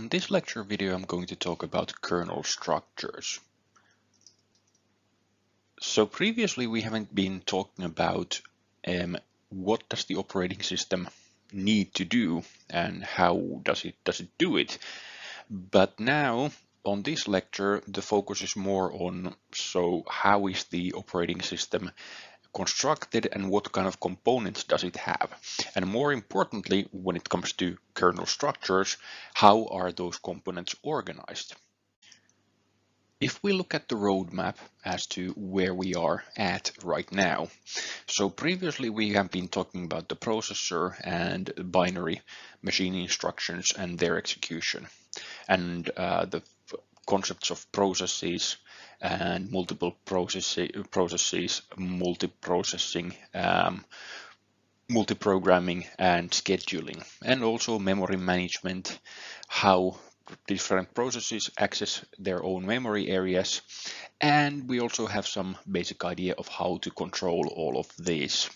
On this lecture video, I'm going to talk about kernel structures. So previously, we haven't been talking about what does the operating system need to do and how does it do it. But now, on this lecture, the focus is more on how is the operating system constructed and what kind of components does it have, and more importantly, when it comes to kernel structures, how are those components organized? If we look at the roadmap as to where we are at right now, so previously we have been talking about the processor and binary machine instructions and their execution, and the concepts of processes and multiple processes, multiprocessing, multiprogramming and scheduling, and also memory management, how different processes access their own memory areas, and we also have some basic idea of how to control all of these.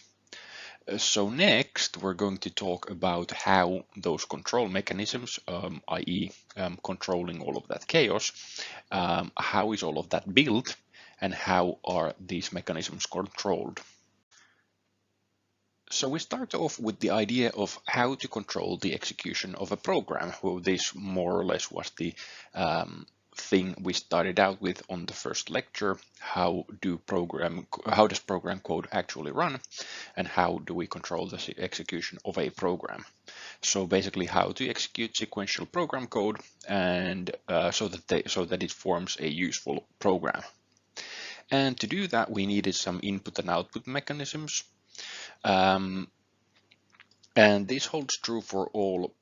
So next, we're going to talk about how those control mechanisms, i.e. Controlling all of that chaos, how is all of that built, and how are these mechanisms controlled. So we start off with the idea of how to control the execution of a program. Well, this more or less was the thing we started out with on the first lecture. How does program code actually run, and how do we control the execution of a program? So basically, how to execute sequential program code, and so that it forms a useful program. And to do that, we needed some input and output mechanisms. And this holds true for all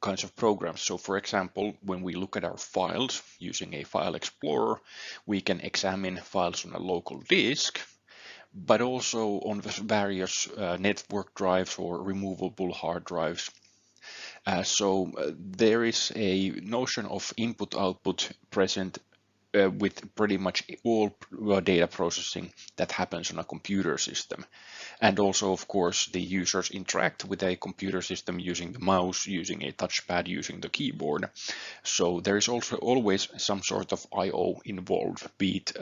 kinds of programs. So for example, when we look at our files using a file explorer, we can examine files on a local disk, but also on various network drives or removable hard drives. There is a notion of input-output present with pretty much all data processing that happens on a computer system. And also, of course, the users interact with a computer system using the mouse, using a touchpad, using the keyboard. So there is also always some sort of I/O involved, be it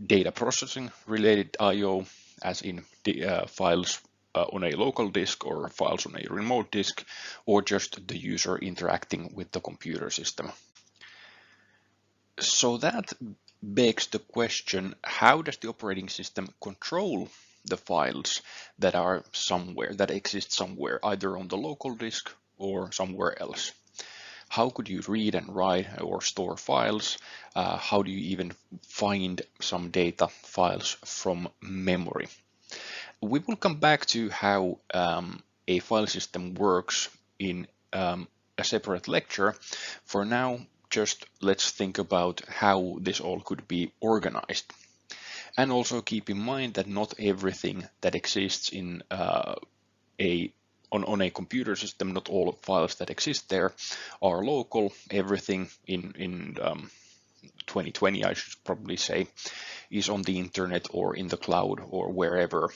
data processing related I/O, as in the files on a local disk or files on a remote disk, or just the user interacting with the computer system. So that begs the question, how does the operating system control the files that are somewhere, that exist somewhere, either on the local disk or somewhere else? How could you read and write or store files? How do you even find some data files from memory? We will come back to how a file system works in a separate lecture. For now, just let's think about how this all could be organized. And also keep in mind that not everything that exists in on a computer system, not all files that exist there are local. Everything in 2020, I should probably say, is on the internet or in the cloud or wherever.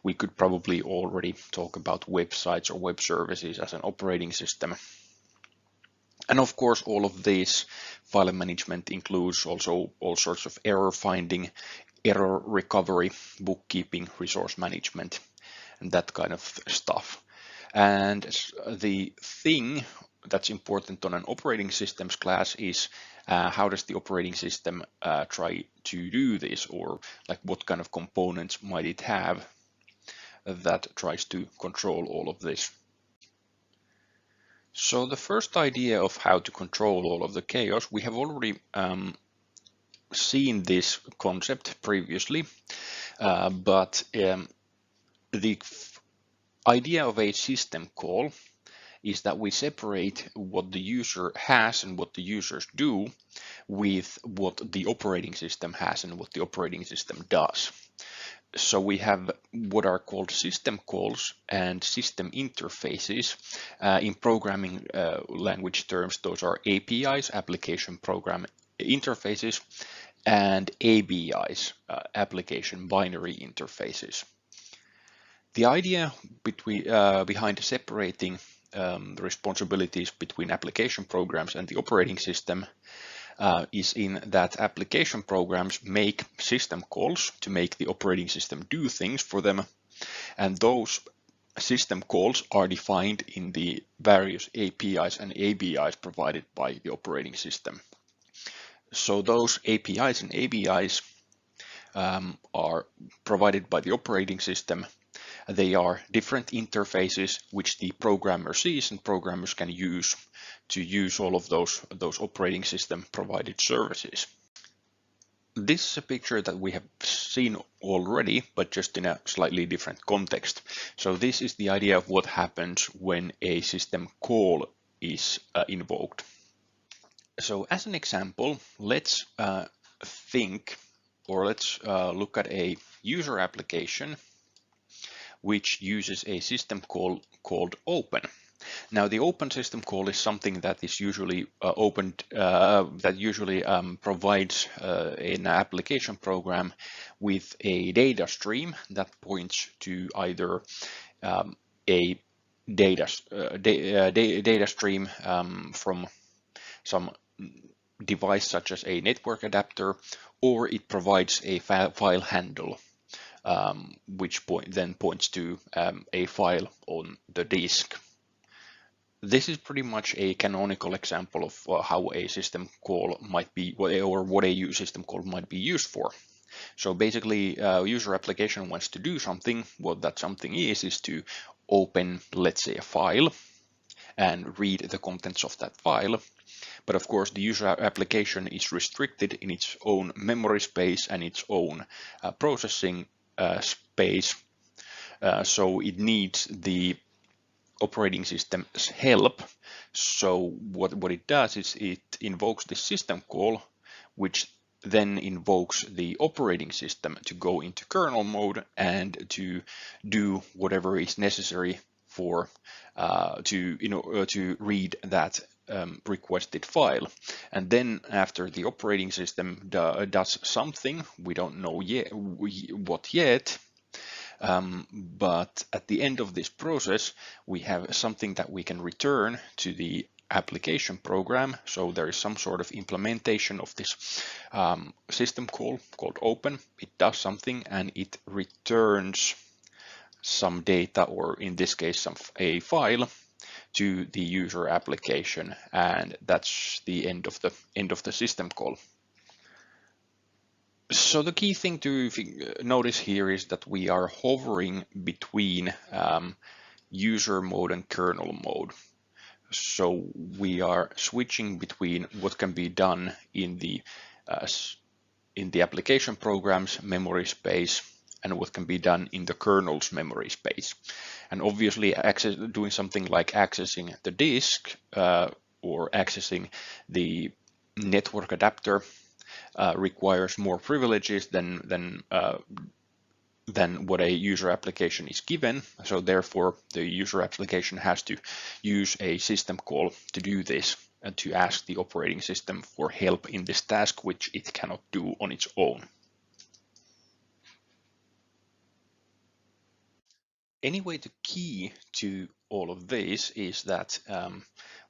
We could probably already talk about websites or web services as an operating system. And of course, all of this file management includes also all sorts of error finding, error recovery, bookkeeping, resource management, and that kind of stuff. And the thing that's important on an operating systems class is how does the operating system try to do this, or like what kind of components might it have that tries to control all of this. So the first idea of how to control all of the chaos, we have already seen this concept previously, but the idea of a system call is that we separate what the user has and what the users do with what the operating system has and what the operating system does. So we have what are called system calls and system interfaces. In programming language terms, those are APIs, application program interfaces, and ABIs, application binary interfaces. The idea behind separating the responsibilities between application programs and the operating system is in that application programs make system calls to make the operating system do things for them, and those system calls are defined in the various APIs and ABIs provided by the operating system. So those APIs and ABIs are provided by the operating system. They are different interfaces which the programmer sees and programmers can use to use all of those operating system provided services. This is a picture that we have seen already, but just in a slightly different context. So this is the idea of what happens when a system call is invoked. So as an example, let's look at a user application which uses a system call called open. Now, the open system call is something that is usually provides an application program with a data stream that points to either a data stream from some device such as a network adapter, or it provides a file handle which then points to a file on the disk. This is pretty much a canonical example of how a system call might be, or what a system call might be used for. So basically, user application wants to do something. What that something is to open, let's say, a file and read the contents of that file. But of course, the user application is restricted in its own memory space and its own processing space. So it needs the operating system's help. So what it does is it invokes the system call, which then invokes the operating system to go into kernel mode and to do whatever is necessary for to read that requested file. And then after the operating system does something, we don't know yet what yet, but at the end of this process, we have something that we can return to the application program. So there is some sort of implementation of this system call called open. It does something and it returns some data, or in this case, a file to the user application, and that's the end of the system call. So the key thing to notice here is that we are hovering between user mode and kernel mode. So we are switching between what can be done in the application program's memory space and what can be done in the kernel's memory space. And obviously, doing something like accessing the disk or accessing the network adapter requires more privileges than what a user application is given. So therefore, the user application has to use a system call to do this and to ask the operating system for help in this task, which it cannot do on its own. Anyway, the key to all of this is that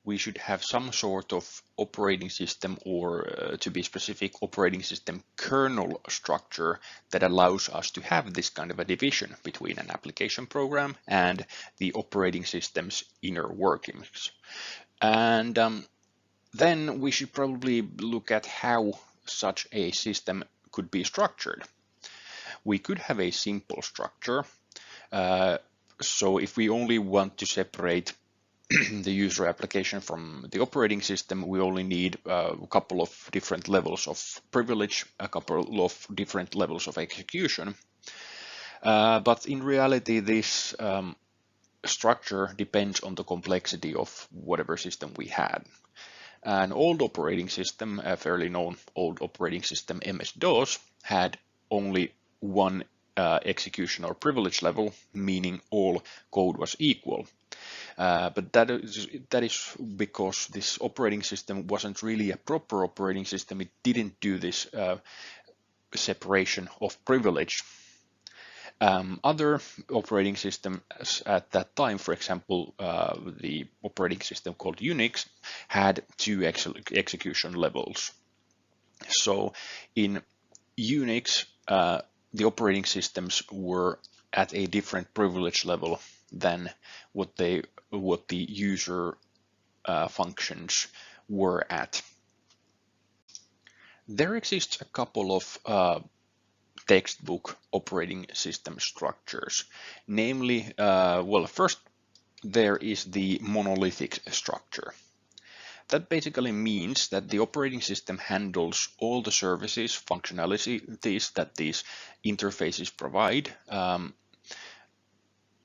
we should have some sort of operating system, or to be specific, operating system kernel structure that allows us to have this kind of a division between an application program and the operating system's inner workings. And then we should probably look at how such a system could be structured. We could have a simple structure. So if we only want to separate the user application from the operating system, we only need a couple of different levels of privilege, a couple of different levels of execution. But in reality, this structure depends on the complexity of whatever system we had. An old operating system, a fairly known old operating system, MS-DOS, had only one execution or privilege level, meaning all code was equal. But that is because this operating system wasn't really a proper operating system. It didn't do this separation of privilege. Other operating systems at that time, for example, the operating system called Unix, had two execution levels. So in Unix, the operating systems were at a different privilege level than what the user functions were at. There exists a couple of textbook operating system structures. Namely, well, first there is the monolithic structure. That basically means that the operating system handles all the services, functionalities that these interfaces provide,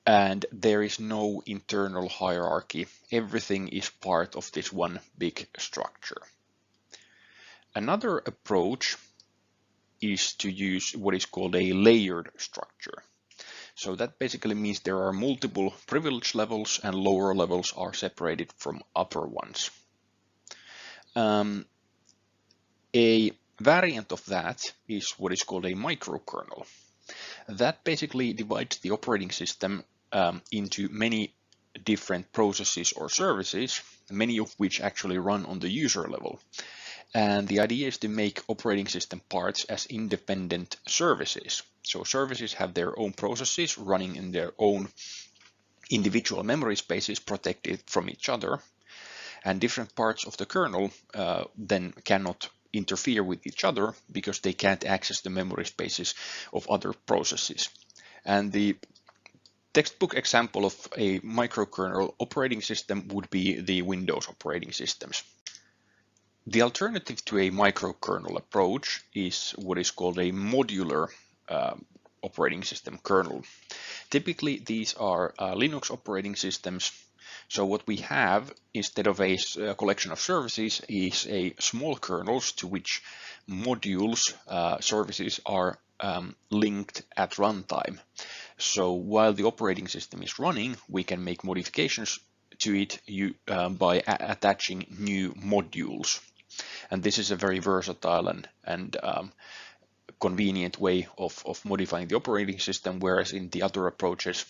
and there is no internal hierarchy. Everything is part of this one big structure. Another approach is to use what is called a layered structure. So that basically means there are multiple privilege levels and lower levels are separated from upper ones. A variant of that is what is called a micro kernel. That basically divides the operating system into many different processes or services, many of which actually run on the user level. And the idea is to make operating system parts as independent services. So services have their own processes running in their own individual memory spaces protected from each other. And different parts of the kernel then cannot interfere with each other because they can't access the memory spaces of other processes. And the textbook example of a microkernel operating system would be the Windows operating systems. The alternative to a microkernel approach is what is called a modular operating system kernel. Typically, these are Linux operating systems. So what we have, instead of a collection of services, is a small kernels to which modules, services are linked at runtime. So while the operating system is running, we can make modifications to it by attaching new modules. And this is a very versatile and convenient way of modifying the operating system, whereas in the other approaches,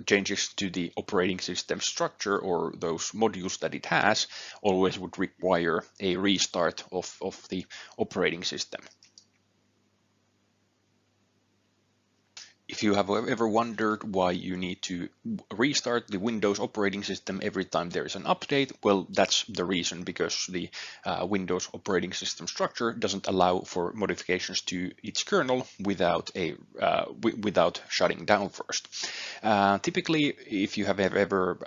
changes to the operating system structure or those modules that it has always would require a restart of the operating system. If you have ever wondered why you need to restart the Windows operating system every time there is an update, well, that's the reason, because the Windows operating system structure doesn't allow for modifications to its kernel without shutting down first. Typically, if you have ever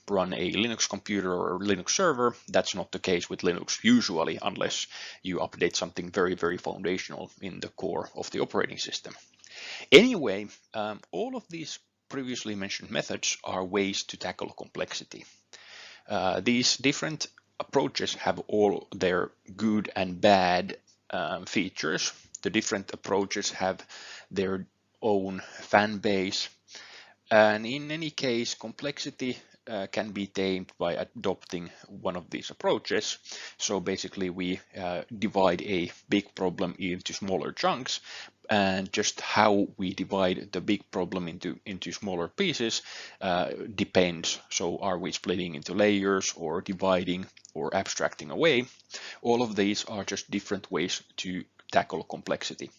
run a Linux computer or Linux server, that's not the case with Linux usually, unless you update something very, very foundational in the core of the operating system. Anyway, all of these previously mentioned methods are ways to tackle complexity. These different approaches have all their good and bad features. The different approaches have their own fan base. And in any case, complexity can be tamed by adopting one of these approaches. So basically we divide a big problem into smaller chunks, and just how we divide the big problem into smaller pieces depends. So are we splitting into layers or dividing or abstracting away? All of these are just different ways to tackle complexity.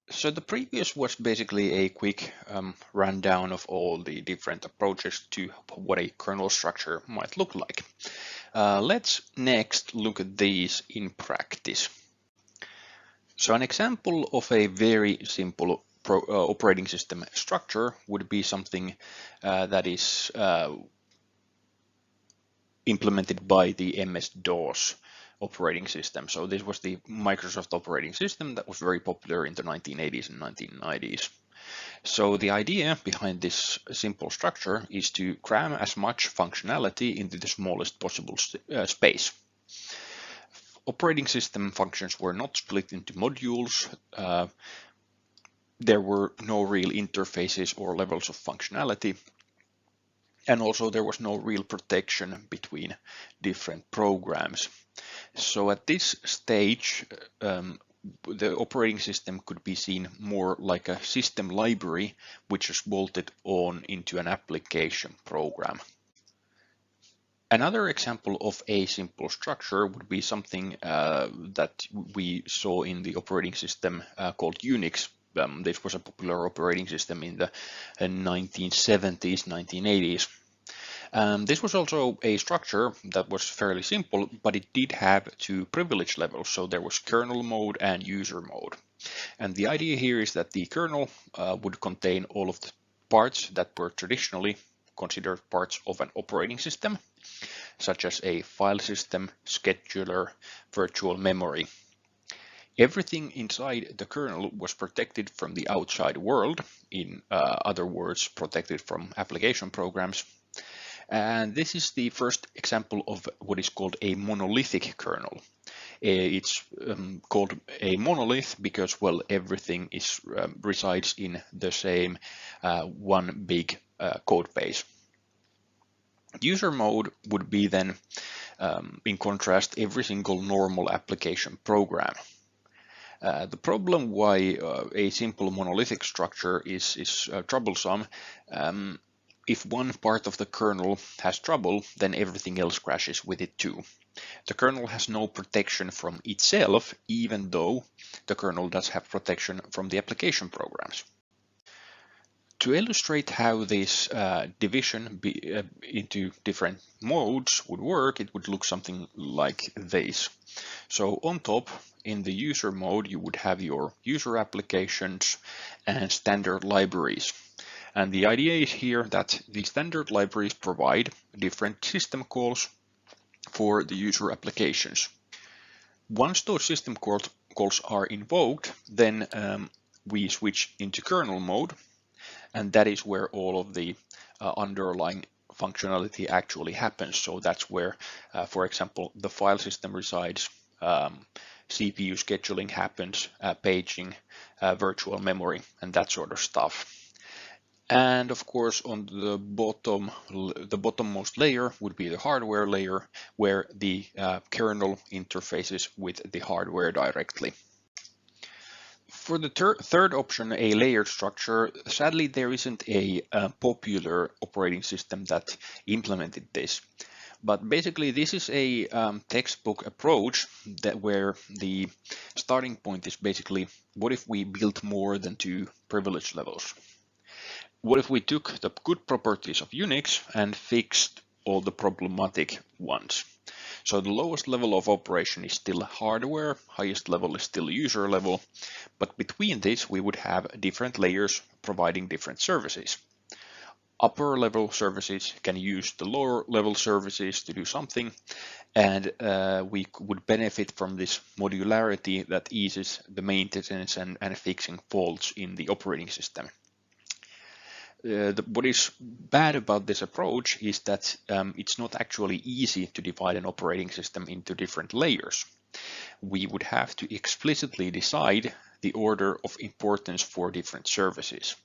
So the previous was basically a quick rundown of all the different approaches to what a kernel structure might look like. Let's next look at these in practice. So an example of a very simple operating system structure would be something that is implemented by the MS-DOS operating system. So this was the Microsoft operating system that was very popular in the 1980s and 1990s. So the idea behind this simple structure is to cram as much functionality into the smallest possible space. Operating system functions were not split into modules. There were no real interfaces or levels of functionality. And also there was no real protection between different programs. So at this stage, the operating system could be seen more like a system library which is bolted on into an application program. Another example of a simple structure would be something that we saw in the operating system called Unix. This was a popular operating system in the 1970s, 1980s. This was also a structure that was fairly simple, but it did have two privilege levels. So there was kernel mode and user mode. And the idea here is that the kernel would contain all of the parts that were traditionally considered parts of an operating system, such as a file system, scheduler, virtual memory. Everything inside the kernel was protected from the outside world, in other words, protected from application programs. And this is the first example of what is called a monolithic kernel. It's called a monolith because, well, everything resides in the same one big code base. User mode would be then, in contrast, every single normal application program. The problem why a simple monolithic structure is troublesome, if one part of the kernel has trouble, then everything else crashes with it too. The kernel has no protection from itself, even though the kernel does have protection from the application programs. To illustrate how this division into different modes would work, it would look something like this. So on top, in the user mode, you would have your user applications and standard libraries. And the idea is here that the standard libraries provide different system calls for the user applications. Once those system calls are invoked, then we switch into kernel mode. And that is where all of the underlying functionality actually happens. So that's where, for example, the file system resides, CPU scheduling happens, paging, virtual memory, and that sort of stuff. And of course, on the bottommost layer would be the hardware layer, where the kernel interfaces with the hardware directly. For the third option, a layered structure, sadly there isn't a popular operating system that implemented this. But basically this is a textbook approach where the starting point is basically, what if we built more than two privilege levels? What if we took the good properties of Unix and fixed all the problematic ones? So the lowest level of operation is still hardware, highest level is still user level, but between this we would have different layers providing different services. Upper level services can use the lower level services to do something, and we would benefit from this modularity that eases the maintenance and fixing faults in the operating system. What is bad about this approach is that it's not actually easy to divide an operating system into different layers. We would have to explicitly decide the order of importance for different services.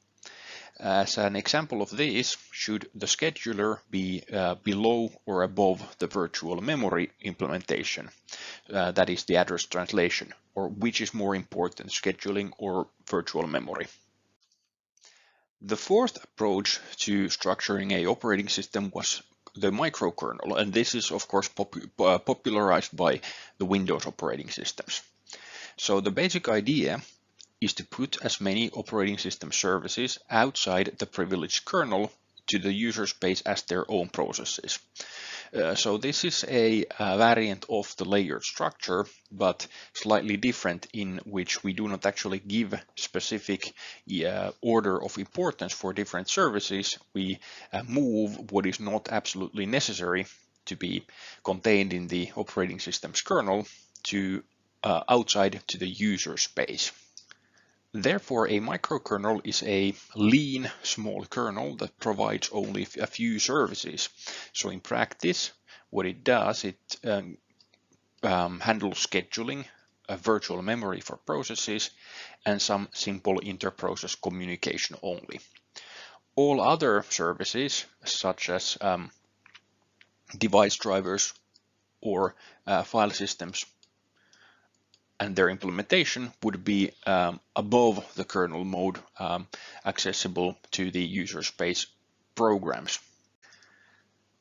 As an example of this, should the scheduler be below or above the virtual memory implementation? That is the address translation, or which is more important, scheduling or virtual memory? The fourth approach to structuring an operating system was the microkernel, and this is of course popularized by the Windows operating systems. So the basic idea is to put as many operating system services outside the privileged kernel to the user space as their own processes. So this is a variant of the layered structure, but slightly different, in which we do not actually give specific order of importance for different services. We move what is not absolutely necessary to be contained in the operating system's kernel to outside to the user space. Therefore, a microkernel is a lean, small kernel that provides only a few services. So in practice, what it does, it handles scheduling, a virtual memory for processes, and some simple inter-process communication only. All other services, such as device drivers or file systems, and their implementation would be above the kernel mode, accessible to the user space programs.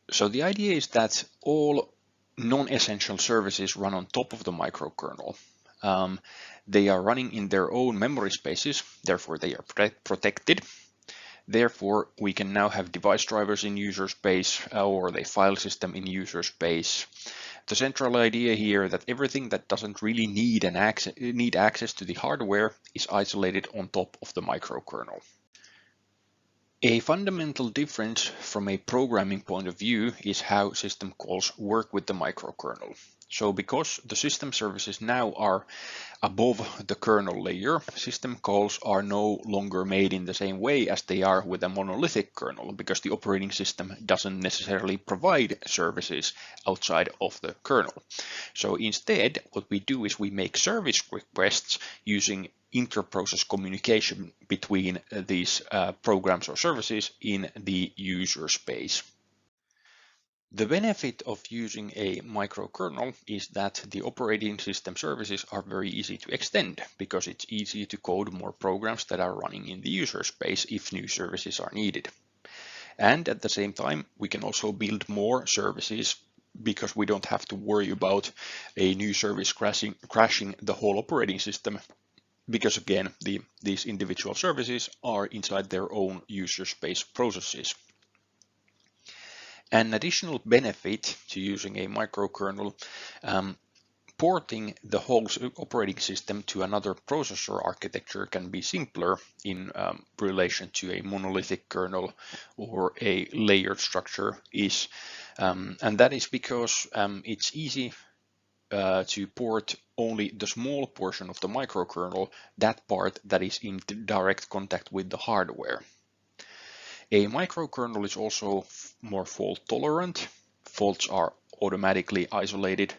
So the idea is that all non-essential services run on top of the microkernel. They are running in their own memory spaces, therefore they are protected. Therefore, we can now have device drivers in user space or the file system in user space. The central idea here that everything that doesn't really need access to the hardware is isolated on top of the microkernel. A fundamental difference from a programming point of view is how system calls work with the microkernel. So because the system services now are above the kernel layer, system calls are no longer made in the same way as they are with a monolithic kernel, because the operating system doesn't necessarily provide services outside of the kernel. So instead, what we do is we make service requests using inter-process communication between these programs or services in the user space. The benefit of using a microkernel is that the operating system services are very easy to extend, because it's easy to code more programs that are running in the user space if new services are needed. And at the same time, we can also build more services because we don't have to worry about a new service crashing the whole operating system, because again, these individual services are inside their own user space processes. An additional benefit to using a microkernel, porting the whole operating system to another processor architecture can be simpler in relation to a monolithic kernel or a layered structure is, and that is because it's easy to port only the small portion of the microkernel, that part that is in direct contact with the hardware. A microkernel is also more fault tolerant. Faults are automatically isolated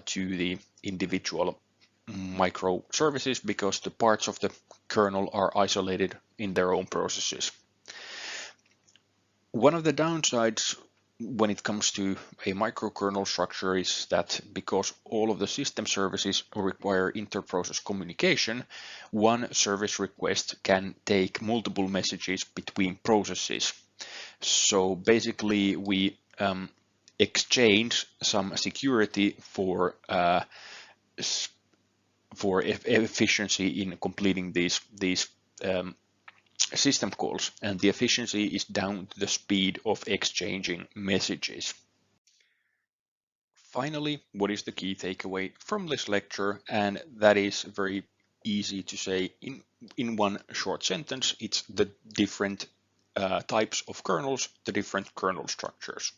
to the individual microservices because the parts of the kernel are isolated in their own processes. One of the downsides when it comes to a microkernel structure is that because all of the system services require inter-process communication, one service request can take multiple messages between processes. So basically we exchange some security for efficiency in completing these system calls, and the efficiency is down to the speed of exchanging messages. Finally, what is the key takeaway from this lecture? And that is very easy to say in one short sentence. It's the different types of kernels, the different kernel structures.